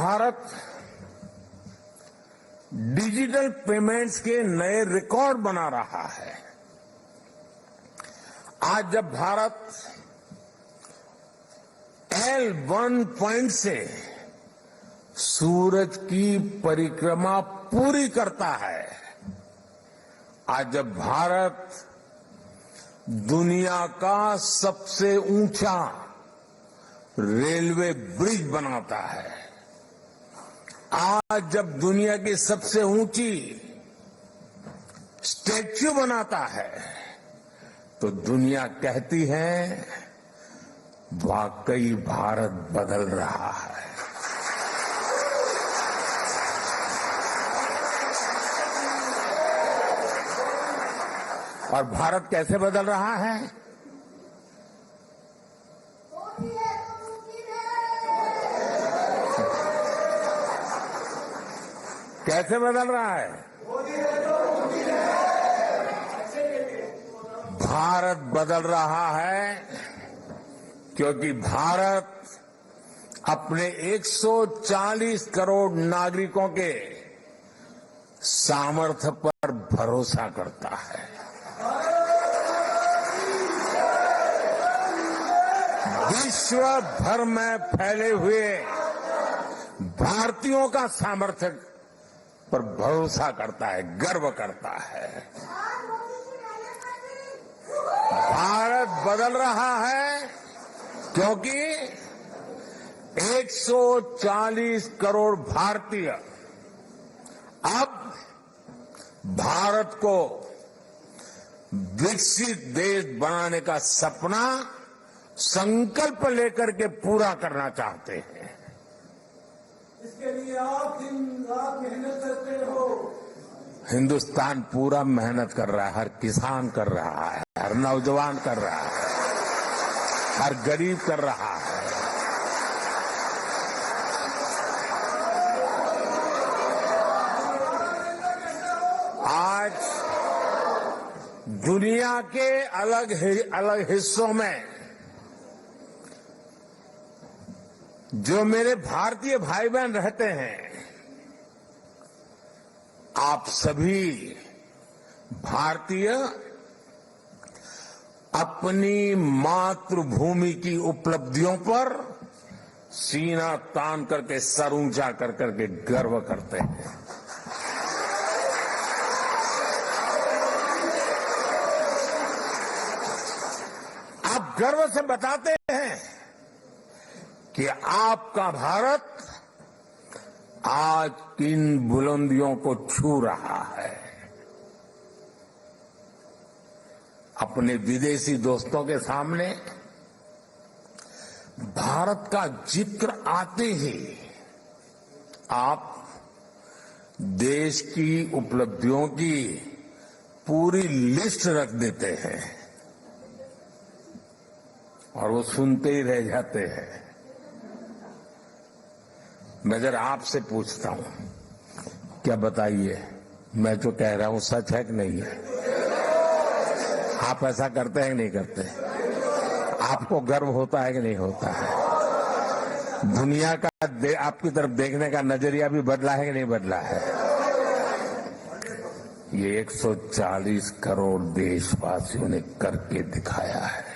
Bharat digital payments के नए record बना रहा है। आज जब भारत L1 पॉइंट से सूरज की परिक्रमा पूरी करता है, आज जब भारत दुनिया का सबसे ऊंचा रेलवे ब्रिज बनाता है, आज जब दुनिया की सबसे ऊंची स्टैच्यू बनाता है, तो दुनिया कहती है वाकई भारत बदल रहा है। और भारत कैसे बदल रहा है? कैसे बदल रहा है? भारत बदल रहा है क्योंकि भारत अपने 140 करोड़ नागरिकों के सामर्थ्य पर भरोसा करता है। विश्व भर में फैले हुए भारतीयों का सामर्थ्य पर भरोसा करता है, गर्व करता है। भारत बदल रहा है क्योंकि 140 करोड़ भारतीय अब भारत को विकसित देश बनाने का सपना संकल्प लेकर के पूरा करना चाहते हैं। इसके लिए आप दिन रात मेहनत करते हो। हिंदुस्तान पूरा मेहनत कर रहा है, हर किसान कर रहा है, हर नौजवान कर रहा है, हर गरीब कर रहा है। आज दुनिया के अलग अलग हिस्सों में जो मेरे भारतीय भाई बहन रहते हैं, आप सभी भारतीय अपनी मातृभूमि की उपलब्धियों पर सीना तान करके, सर ऊंचा कर करके गर्व करते हैं। आप गर्व से बताते हैं कि आपका भारत आज किन बुलंदियों को छू रहा है। अपने विदेशी दोस्तों के सामने भारत का जिक्र आते ही आप देश की उपलब्धियों की पूरी लिस्ट रख देते हैं और वो सुनते ही रह जाते हैं। मैं जरा आपसे पूछता हूं, क्या बताइए, मैं जो कह रहा हूं सच है कि नहीं है? आप ऐसा करते हैं कि नहीं करते? आपको गर्व होता है कि नहीं होता है? दुनिया का आपकी तरफ देखने का नजरिया भी बदला है कि नहीं बदला है? ये 140 करोड़ देशवासियों ने करके दिखाया है।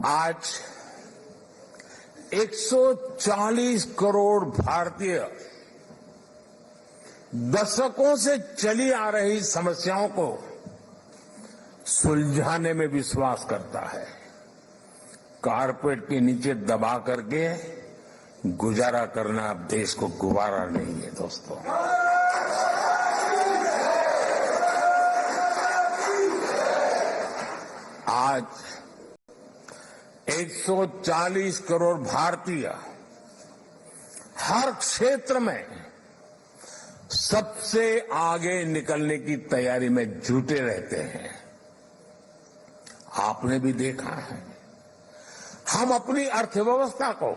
आज 140 करोड़ भारतीय दशकों से चली आ रही समस्याओं को सुलझाने में विश्वास करता है। कारपेट के नीचे दबा करके गुजारा करना अब देश को गुवारा नहीं है दोस्तों। आज 140 करोड़ भारतीय हर क्षेत्र में सबसे आगे निकलने की तैयारी में जुटे रहते हैं। आपने भी देखा है, हम अपनी अर्थव्यवस्था को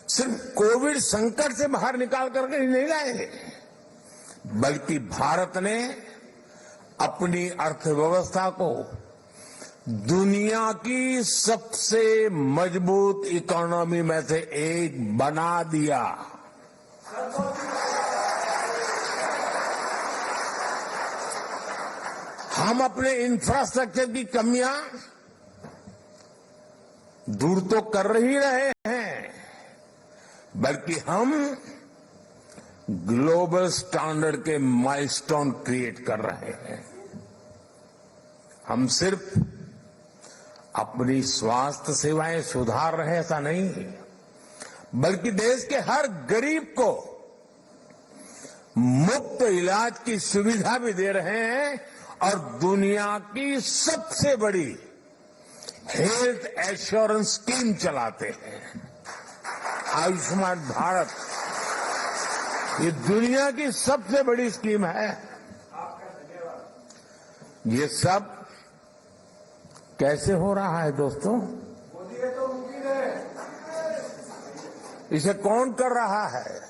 सिर्फ कोविड संकट से बाहर निकाल करके ही नहीं लाए, बल्कि भारत ने अपनी अर्थव्यवस्था को दुनिया की सबसे मजबूत इकोनॉमी में से एक बना दिया। हम अपने इंफ्रास्ट्रक्चर की कमियां दूर तो कर ही रहे हैं, बल्कि हम ग्लोबल स्टैंडर्ड के माइलस्टोन क्रिएट कर रहे हैं। हम सिर्फ अपनी स्वास्थ्य सेवाएं सुधार रहे हैं ऐसा नहीं, बल्कि देश के हर गरीब को मुफ्त इलाज की सुविधा भी दे रहे हैं और दुनिया की सबसे बड़ी हेल्थ एश्योरेंस स्कीम चलाते हैं। आयुष्मान भारत ये दुनिया की सबसे बड़ी स्कीम है। ये सब कैसे हो रहा है दोस्तों? तो मुमकिन है। इसे कौन कर रहा है?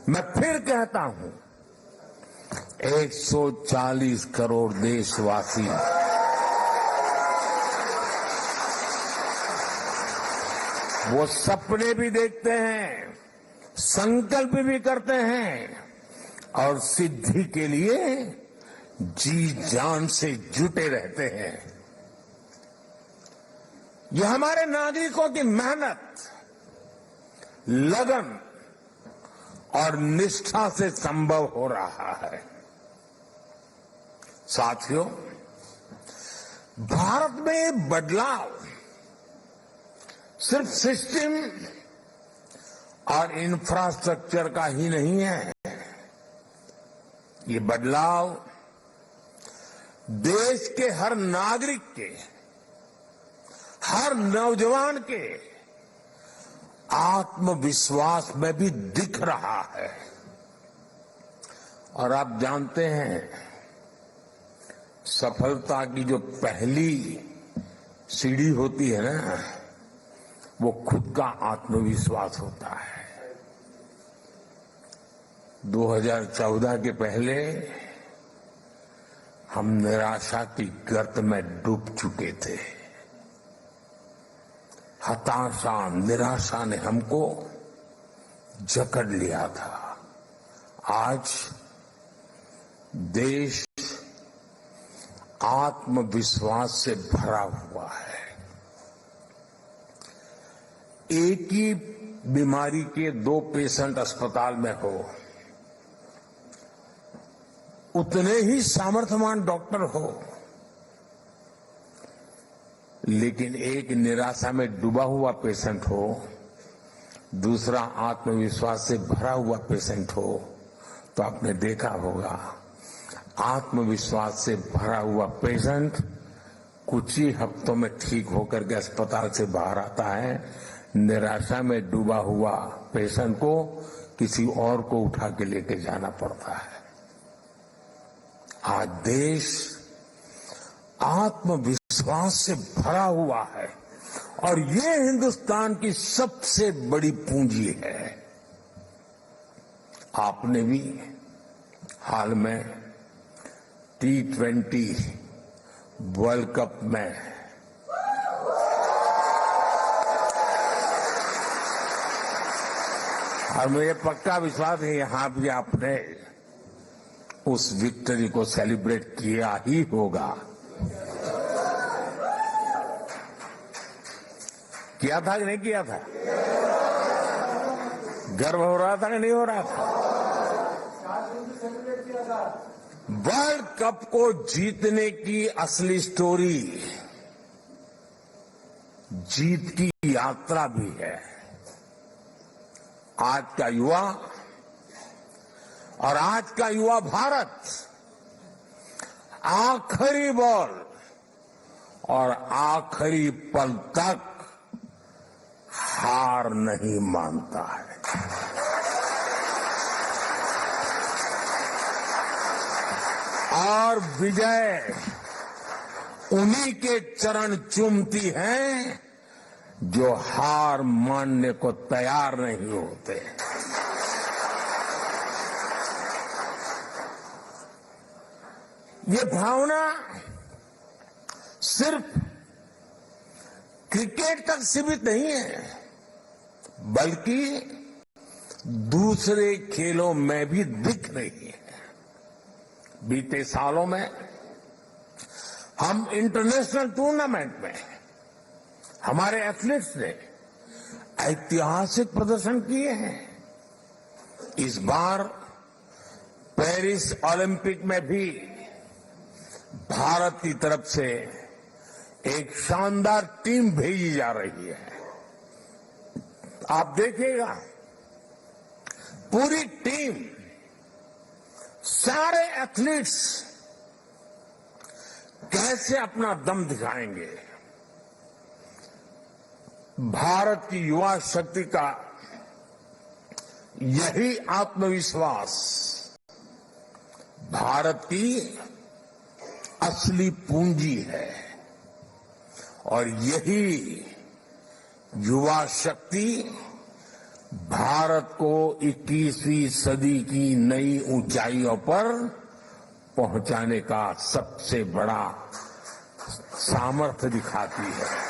मैं फिर कहता हूं, 140 करोड़ देशवासी वो सपने भी देखते हैं, संकल्प भी करते हैं और सिद्धि के लिए जी जान से जुटे रहते हैं। यह हमारे नागरिकों की मेहनत, लगन और निष्ठा से संभव हो रहा है। साथियों, भारत में बदलाव सिर्फ सिस्टम और इंफ्रास्ट्रक्चर का ही नहीं है। ये बदलाव देश के हर नागरिक के, हर नौजवान के आत्मविश्वास में भी दिख रहा है। और आप जानते हैं, सफलता की जो पहली सीढ़ी होती है ना, वो खुद का आत्मविश्वास होता है। 2014 के पहले हम निराशा की गर्त में डूब चुके थे। हताशा, निराशा ने हमको जकड़ लिया था। आज देश आत्मविश्वास से भरा हुआ है। एक ही बीमारी के 2 पेशेंट अस्पताल में हो, उतने ही सामर्थ्यवान डॉक्टर हो, लेकिन एक निराशा में डूबा हुआ पेशेंट हो, दूसरा आत्मविश्वास से भरा हुआ पेशेंट हो, तो आपने देखा होगा आत्मविश्वास से भरा हुआ पेशेंट कुछ ही हफ्तों में ठीक होकर के अस्पताल से बाहर आता है। निराशा में डूबा हुआ पेशेंट को किसी और को उठा के लेके जाना पड़ता है। आज देश आत्मविश्वास से भरा हुआ है और ये हिंदुस्तान की सबसे बड़ी पूंजी है। आपने भी हाल में T20 वर्ल्ड कप में और मुझे पक्का विश्वास है यहां भी आपने उस विक्ट्री को सेलिब्रेट किया ही होगा। किया था कि नहीं किया था? गर्व हो रहा था कि नहीं हो रहा था? वर्ल्ड कप को जीतने की असली स्टोरी जीत की यात्रा भी है। आज का युवा और आज का युवा भारत आखिरी बॉल और आखिरी पल तक हार नहीं मानता है। और विजय उन्हीं के चरण चूमती हैं जो हार मानने को तैयार नहीं होते। ये भावना सिर्फ क्रिकेट तक सीमित नहीं है, बल्कि दूसरे खेलों में भी दिख रही है। बीते सालों में हम इंटरनेशनल टूर्नामेंट में हमारे एथलीट्स ने ऐतिहासिक प्रदर्शन किए हैं। इस बार पेरिस ओलंपिक में भी भारत की तरफ से एक शानदार टीम भेजी जा रही है। आप देखिएगा, पूरी टीम, सारे एथलीट्स कैसे अपना दम दिखाएंगे। भारत की युवा शक्ति का यही आत्मविश्वास भारत की असली पूंजी है और यही युवा शक्ति भारत को 21वीं सदी की नई ऊंचाइयों पर पहुंचाने का सबसे बड़ा सामर्थ्य दिखाती है।